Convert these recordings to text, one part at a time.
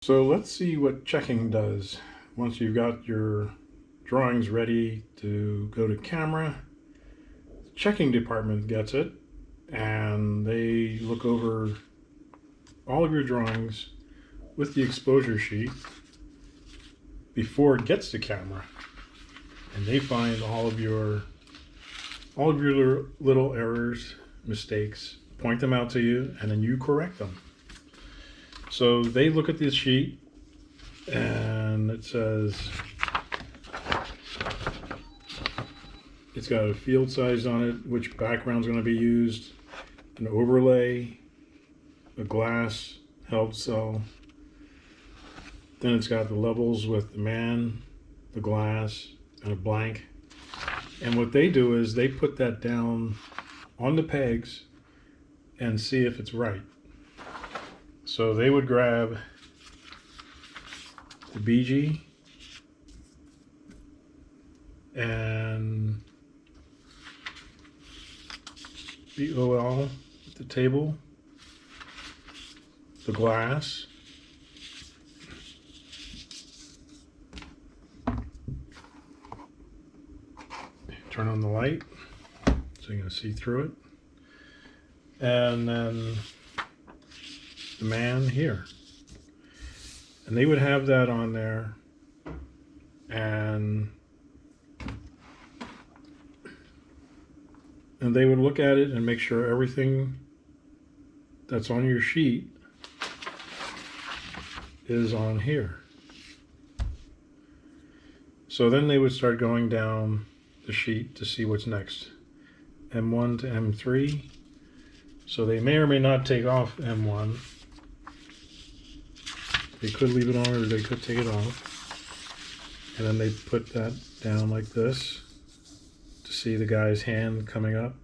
So let's see what checking does. Once you've got your drawings ready to go to camera, the checking department gets it and they look over all of your drawings with the exposure sheet before it gets to camera. And they find all of your little errors, mistakes, point them out to you, and then you correct them. So they look at this sheet and it says it's got a field size on it, which background's going to be used, an overlay, a glass held cell. Then it's got the levels with the man, the glass, and a blank. And what they do is they put that down on the pegs and see if it's right. So they would grab the BG and the OL at the table, the glass, turn on the light so you can see through it, and then the man here. And they would have that on there, and they would look at it and make sure everything that's on your sheet is on here. So then they would start going down the sheet to see what's next. M1 to M3. So they may or may not take off M1. They could leave it on or they could take it off. And then they put that down like this to see the guy's hand coming up.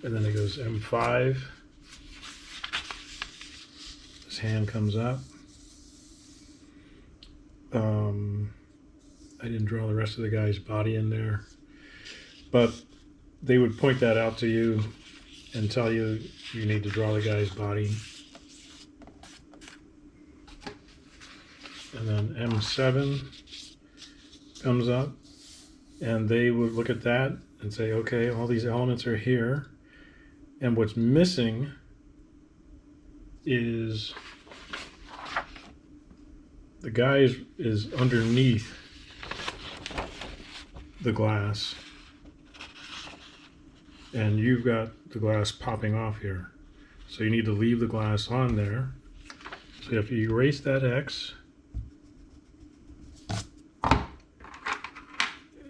And then it goes M5. His hand comes up. I didn't draw the rest of the guy's body in there. But they would point that out to you and tell you you need to draw the guy's body. And then M7 comes up and they would look at that and say, okay, all these elements are here. And what's missing is the guy is underneath the glass. And you've got the glass popping off here. So you need to leave the glass on there. So you have to erase that X.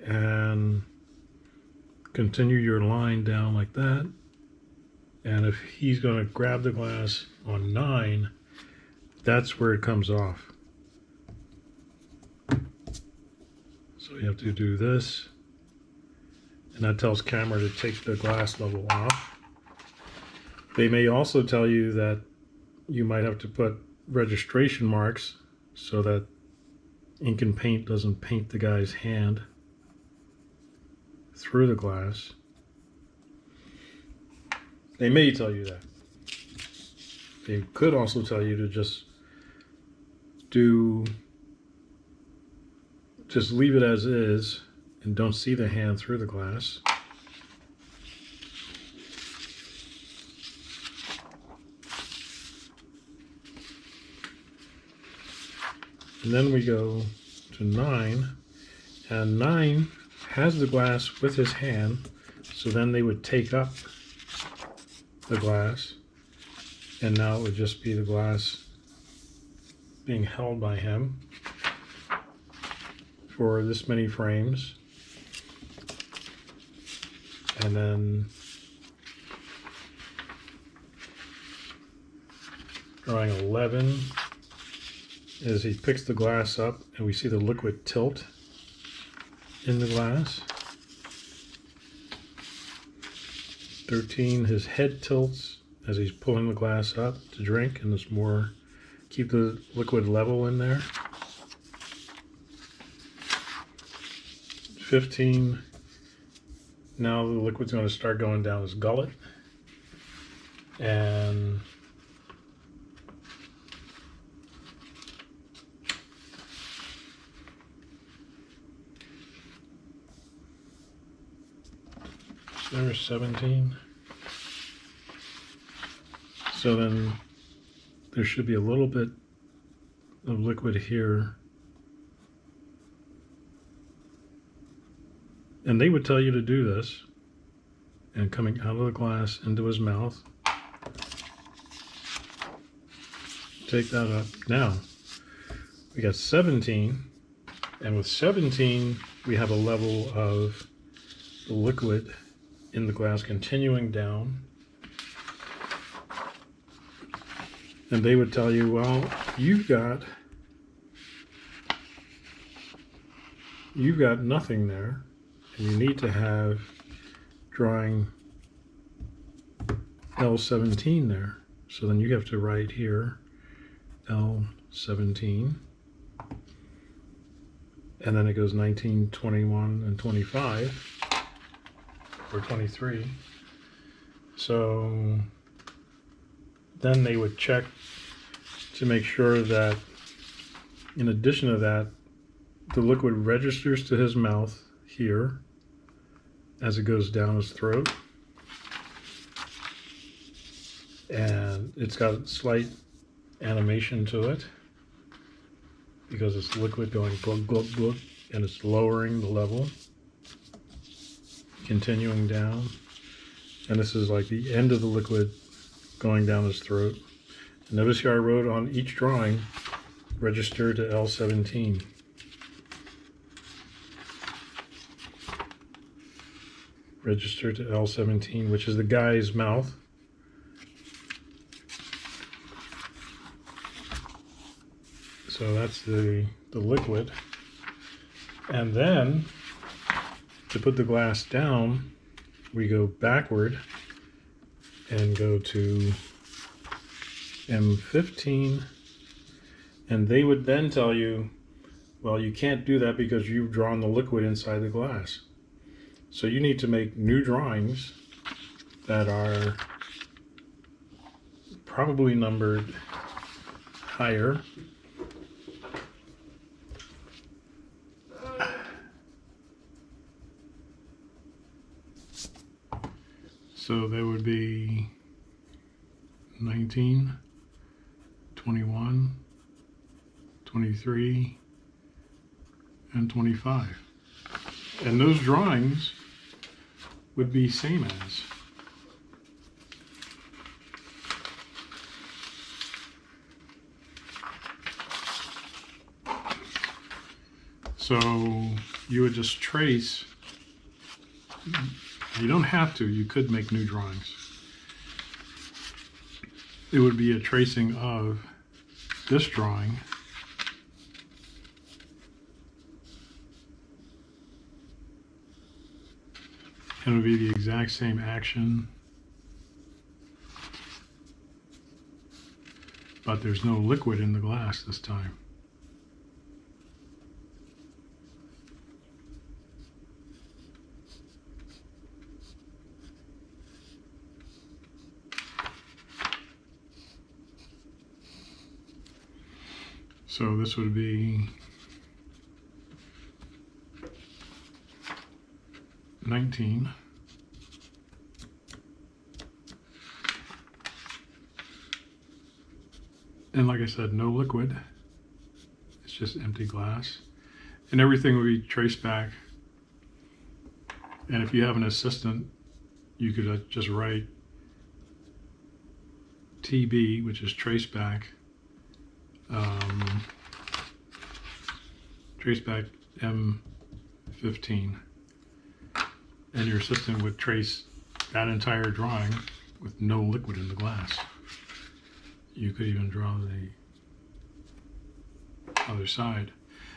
And continue your line down like that. And if he's going to grab the glass on 9, that's where it comes off. So you have to do this. And that tells camera to take the glass level off. They may also tell you that you might have to put registration marks so that ink and paint doesn't paint the guy's hand through the glass. They may tell you that. They could also tell you to just leave it as is and don't see the hand through the glass. And then we go to 9, and 9 has the glass with his hand, so then they would take up the glass, and now it would just be the glass being held by him for this many frames. And then drawing 11 is he picks the glass up and we see the liquid tilt in the glass. 13, his head tilts as he's pulling the glass up to drink, and there's more, keep the liquid level in there. 15, now the liquid's going to start going down his gullet. And There's 17. So then there should be a little bit of liquid here. And they would tell you to do this. And coming out of the glass into his mouth. Take that up. Now, we got 17. And with 17, we have a level of the liquid in the glass continuing down. And they would tell you, well, you've got nothing there. And you need to have drawing L17 there. So then you have to write here L17. And then it goes 19, 21, and 25, or 23. So then they would check to make sure that, in addition to that, the liquid registers to his mouth here as it goes down his throat. And it's got slight animation to it because it's liquid going glug, glug, glug, and it's lowering the level, continuing down. And this is like the end of the liquid going down his throat. And notice here I wrote on each drawing, register to L17. Register to L17, which is the guy's mouth. So that's the liquid. And then to put the glass down, we go backward and go to M15. And they would then tell you, well, you can't do that because you've drawn the liquid inside the glass. So you need to make new drawings that are probably numbered higher. So there would be 19, 21, 23, and 25. And those drawings would be same as. So you would just trace. You don't have to, you could make new drawings. It would be a tracing of this drawing. And it would be the exact same action, but there's no liquid in the glass this time. So this would be 19. And like I said, no liquid. It's just empty glass. And everything will be traced back. And if you have an assistant, you could just write TB, which is trace back. Trace back M15. And your assistant would trace that entire drawing with no liquid in the glass. You could even draw the other side.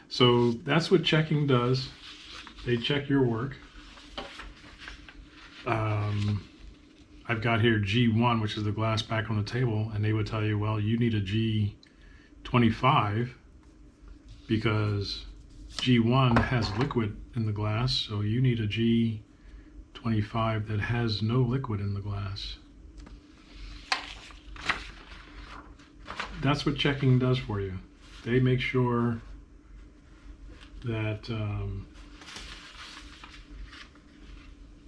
So that's what checking does. They check your work. I've got here G1, which is the glass back on the table, and they would tell you, well, you need a G25 because G1 has liquid in the glass, so you need a G25 that has no liquid in the glass. That's what checking does for you. They make sure that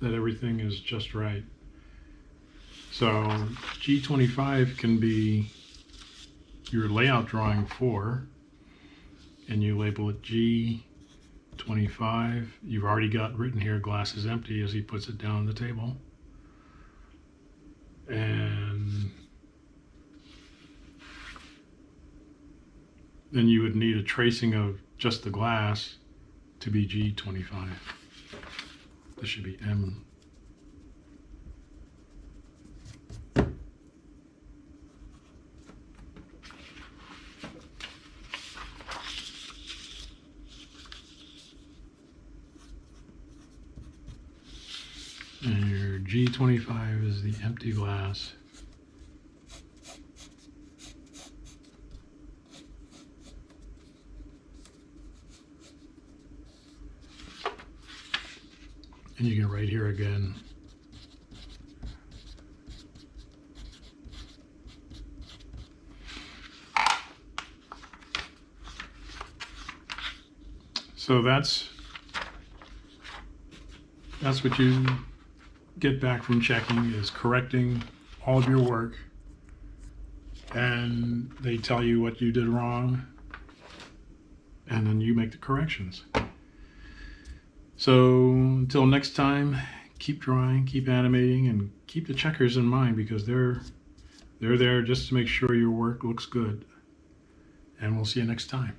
that everything is just right. So G25 can be your layout drawing 4, and you label it G25. You've already got written here, glass is empty, as he puts it down on the table. And then you would need a tracing of just the glass to be G25. This should be M. And your G25 is the empty glass. And you can write here again. So that's what you get back from checking, is correcting all of your work, and they tell you what you did wrong, and then you make the corrections. So until next time, keep drawing, keep animating, and keep the checkers in mind, because they're there just to make sure your work looks good. And we'll see you next time.